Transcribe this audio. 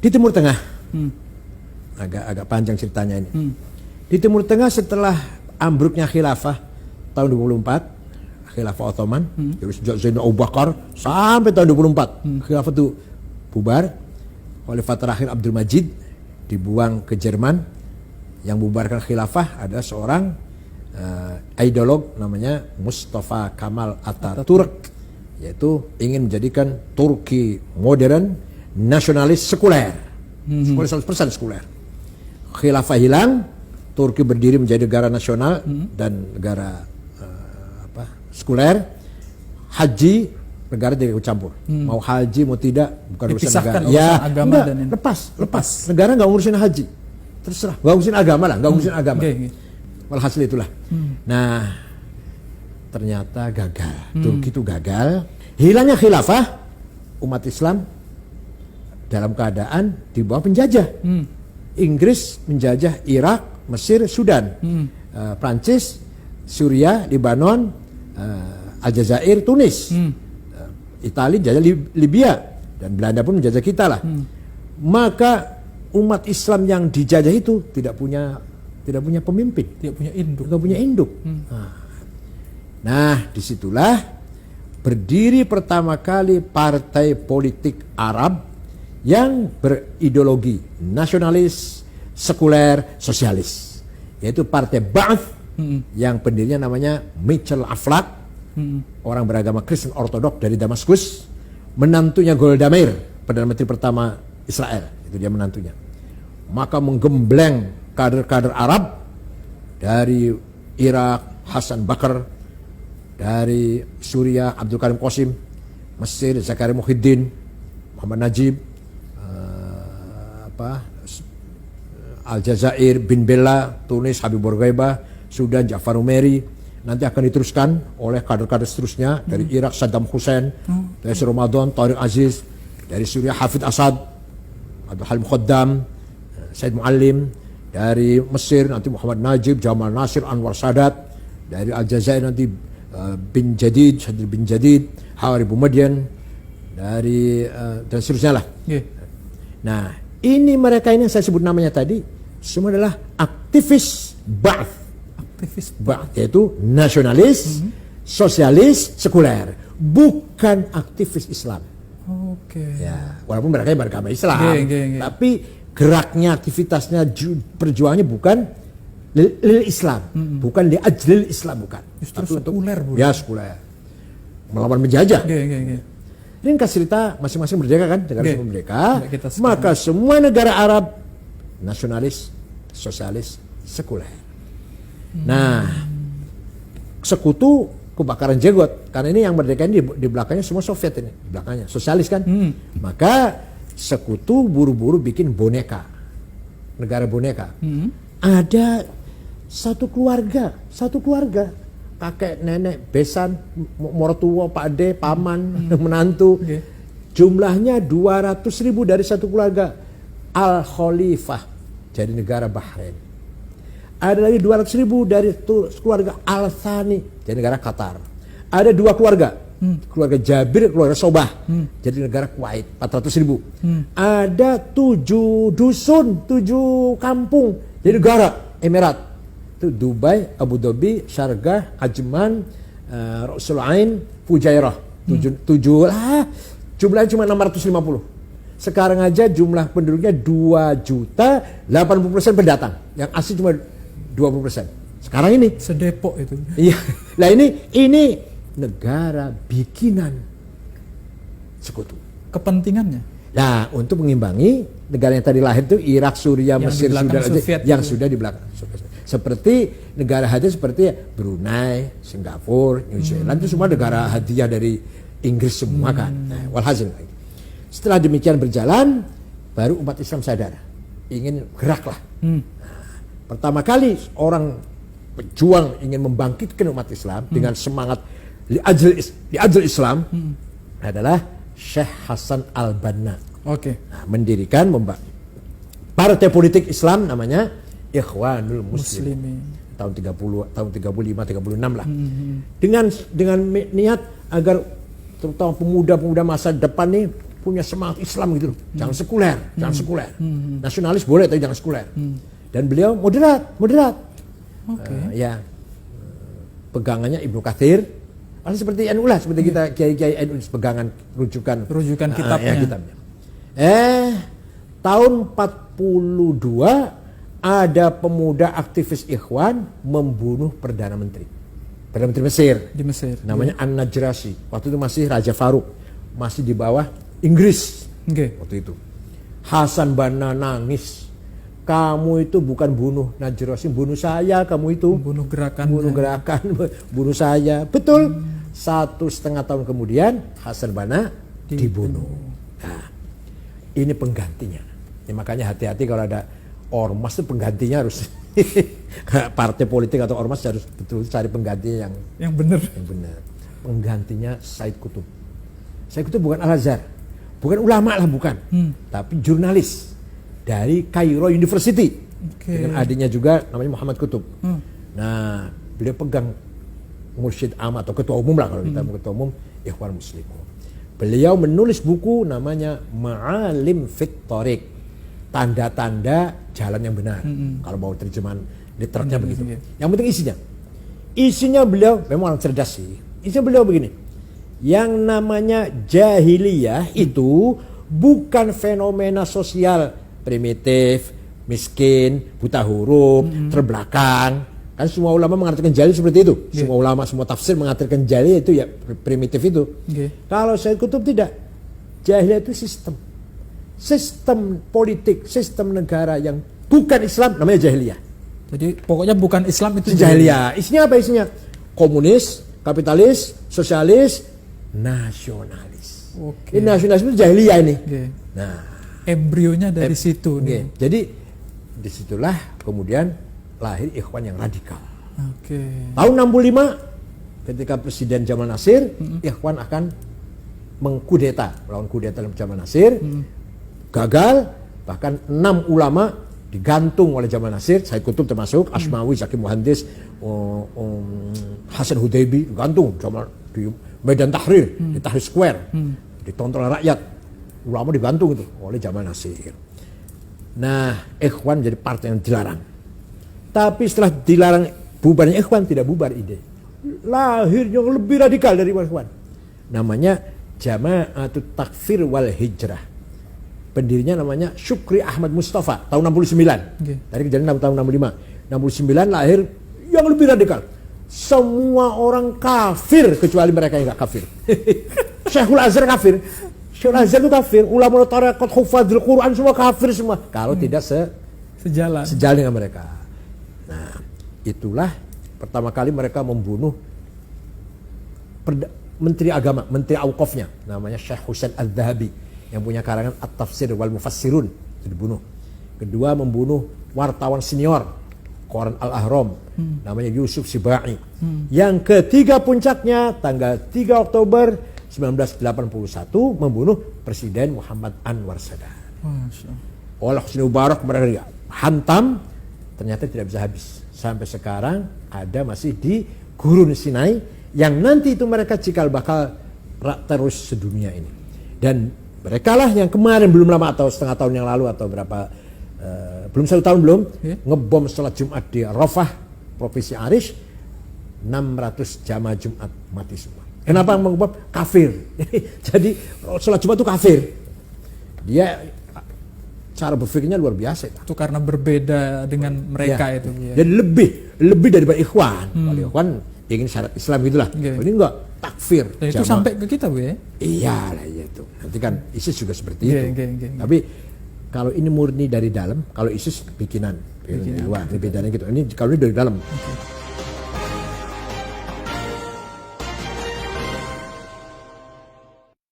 Di Timur Tengah, agak panjang ceritanya ini. Di Timur Tengah setelah ambruknya khilafah tahun 24, khilafah Ottoman, dari sejak Zainal Abu Bakar sampai tahun 24, khilafah itu bubar. Khalifah terakhir Abdul Majid dibuang ke Jerman. Yang membubarkan khilafah adalah seorang ideolog namanya Mustafa Kemal Atatürk, yaitu ingin menjadikan Turki modern, nasionalis, sekuler. 100% sekuler. Khilafah hilang, Turki berdiri menjadi negara nasional dan negara sekuler. Haji, negara tidak ikut campur. Mau haji mau tidak, bukan urusan negara. Ya, agama dan lepas. Negara nggak ngurusin haji. Terserah, nggak ngurusin agama lah, nggak ngurusin agama. Walhasil itulah. Nah, ternyata gagal. Turki itu gagal. Hilangnya khilafah, umat Islam dalam keadaan di bawah penjajah. Inggris menjajah Irak, Mesir, Sudan, Prancis, Suriah, Lebanon, Aljazair, Tunis, Italia menjajah Libya, dan Belanda pun menjajah kita lah. Maka umat Islam yang dijajah itu tidak punya pemimpin, tidak punya induk. Nah, disitulah berdiri pertama kali partai politik Arab yang berideologi nasionalis, sekuler, sosialis, yaitu Partai Ba'ath, yang pendirinya namanya Michel Aflaq, orang beragama Kristen Ortodok dari Damaskus, menantunya Golda Meir, Perdana Menteri pertama Israel, itu dia menantunya. Maka menggembleng kader-kader Arab dari Irak, Hasan Bakr, dari Suriah, Abdul Karim Qasim, Mesir, Zakaria Muhyiddin, Muhammad Najib, Aljazair, Bin Bella, Tunis, Habib Bourguiba, Sudan, Ja'far Numeri. Nanti akan diteruskan oleh kader-kader seterusnya dari Irak, Saddam Hussein, dari Ramadan, Tariq Aziz, dari Suriah, Hafid Assad, Abdul Halim Khaddam, Said Muallim, dari Mesir nanti Muhammad Najib, Jamal Nasir, Anwar Sadat, dari Aljazair nanti bin Jadid, Sadr bin Jadid, Hawari Boumediene, dari dan seterusnya lah. Nah, ini mereka ini yang saya sebut namanya tadi semua adalah aktivis Ba'ath. Ba'ath yaitu nasionalis, sosialis, sekuler, bukan aktivis Islam. Ya, walaupun mereka beragama Islam, tapi geraknya, aktivitasnya, perjuangannya bukan lil Islam, bukan li ajlil Islam, bukan. Justru sekuler, ya sekuler, melawan menjajah. Ini kan cerita masing-masing merdeka kan, negara merdeka. Maka semua negara Arab nasionalis, sosialis, sekuler. Nah, sekutu kebakaran jenggot, karena ini yang merdeka ini di belakangnya semua Soviet ini, di belakangnya sosialis kan. Maka sekutu buru-buru bikin boneka, negara boneka. Ada satu keluarga, kakek, nenek, besan, mertua, pak ade, paman, menantu. Jumlahnya 200.000 dari satu keluarga. Al Khalifah jadi negara Bahrain. Ada lagi 200.000 dari keluarga Al Thani jadi negara Qatar. Ada 2 keluarga, keluarga Jabir, keluarga Sobah, jadi negara Kuwait, 400.000. Ada 7 dusun, 7 kampung, jadi negara Emirat. Itu Dubai, Abu Dhabi, Sharjah, Ajman, Rasul Ain, Fujairah. 7 lah, jumlahnya cuma 650. Sekarang aja jumlah penduduknya 2 juta, 80% pendatang. Yang asli cuma 20%. Sekarang ini sedepok itu. Iya. Nah ini negara bikinan sekutu. Kepentingannya? Nah, untuk mengimbangi negara yang tadi lahir itu Irak, Suriah, Mesir, Sudan yang sudah di belakang. Seperti negara hadiah seperti Brunei, Singapura, New Zealand itu semua negara hadiah dari Inggris semua kan. Nah, walhasil. Setelah demikian berjalan, baru umat Islam sadar, ingin geraklah. Pertama kali orang pejuang ingin membangkitkan umat Islam dengan semangat li ajl Islam adalah Syekh Hasan Al-Banna. Nah, mendirikan partai politik Islam namanya Ikhwanul Muslimin. Tahun 35 36 lah. Dengan niat agar terutama pemuda-pemuda masa depan nih punya semangat Islam gitu loh. Jangan sekuler, jangan sekuler. Nasionalis boleh tapi jangan sekuler. Dan beliau moderat. Pegangannya Ibnu Katsir, seperti NU lah, seperti kita kiai NU pegangan rujukan kitabnya. Kitabnya. Tahun 42 ada pemuda aktivis Ikhwan membunuh Perdana Menteri Mesir. Di Mesir. Namanya An-Najrasi. Waktu itu masih Raja Faruk, masih di bawah Inggris. Waktu itu Hasan Banna nangis. Kamu itu bukan bunuh Najrasi, bunuh saya. Kamu itu bunuh gerakan, bunuh saya. Betul. 1,5 tahun kemudian Hasan Banna dibunuh. Nah, ini penggantinya. Ya, makanya hati-hati kalau ada ormas itu penggantinya harus partai politik atau ormas harus betul cari penggantinya yang benar. Penggantinya Said Qutb. Said Qutb bukan Al-Azhar, bukan ulama lah, bukan, tapi jurnalis dari Cairo University. Dengan adiknya juga namanya Muhammad Qutb. Nah, beliau pegang mursyid am atau ketua umum lah, kalau kita ketua umum Ikhwan Muslimun. Beliau menulis buku namanya Ma'alim Fit Thoriq, tanda-tanda jalan yang benar. Kalau mau terjemahan literatunya begitu. Yang penting isinya beliau memang orang cerdas sih. Isinya beliau begini. Yang namanya jahiliyah itu bukan fenomena sosial primitif, miskin, buta huruf, terbelakang. Kan semua ulama mengatakan jahiliyah seperti itu. Semua ulama, semua tafsir mengatakan jahiliyah itu ya primitif itu. Kalau Said Qutb tidak. Jahiliyah itu sistem politik, sistem negara yang bukan Islam, namanya jahiliyah. Jadi pokoknya bukan Islam itu jahiliyah. Isinya apa isinya? Komunis, kapitalis, sosialis, nasionalis. Ini nasionalis itu jahiliyah ini. Nah, embrionya dari situ nih. Jadi disitulah kemudian lahir Ikhwan yang radikal. Tahun 65 ketika Presiden Jamal Nasir, Ikhwan akan mengkudeta, melawan kudeta Jamal Nasir. Gagal, bahkan 6 ulama digantung oleh Jamal Nasir, Said Qutb termasuk, Asmawi, Zaki Muhandis, Hasan Hudaybi digantung di Medan Tahrir, di Tahrir Square, ditonton oleh rakyat. Ulama digantung itu oleh Jamal Nasir. Nah, Ikhwan jadi partai yang dilarang. Tapi setelah dilarang bubarnya Ikhwan, tidak bubar ide. Lahir yang lebih radikal dari Ikhwan. Namanya Jama'atut Takfir wal Hijrah. Pendirinya namanya Syukri Ahmad Mustafa tahun 69. Dari kejadian tahun 65. 69 lahir yang lebih radikal. Semua orang kafir kecuali mereka yang enggak kafir. Syekhul Azhar kafir. Syekhul Azhar itu kafir. Ulama tarekat, hufadzul Quran semua kafir semua. Kalau tidak sejalan dengan mereka. Nah, itulah pertama kali mereka membunuh Menteri Agama, Menteri Auqafnya, namanya Syekh Husain Al-Dhahabi, yang punya karangan At-Tafsir wal Mufassirun, itu dibunuh. Kedua, membunuh wartawan senior Koran Al-Ahram, namanya Yusuf Sibai. Yang ketiga puncaknya tanggal 3 Oktober 1981 membunuh Presiden Muhammad Anwar Sadat. Oleh Husni Mubarak mereka hantam, ternyata tidak bisa habis. Sampai sekarang ada masih di Gurun Sinai, yang nanti itu mereka cikal bakal terus sedunia ini. Dan mereka lah yang kemarin belum lama atau setengah tahun yang lalu atau berapa, belum 1 tahun belum, ngebom sholat Jumat di Rafah, Provinsi Arish, 600 jamaah Jumat mati semua. Kenapa ngebom? Kafir. Jadi sholat Jumat itu kafir. Dia cara berpikirnya luar biasa. Itu karena berbeda dengan mereka itu. Jadi lebih daripada Ikhwan. Kalau Ikhwan ingin syarat Islam gitulah. Ini enggak, takfir. Itu sampai ke kita, Bu ya? Iyalah itu. Nanti kan ISIS juga seperti itu. Tapi kalau ini murni dari dalam, kalau ISIS bikinan dari luar, ini bedanya gitu. Ini kalau ini dari dalam.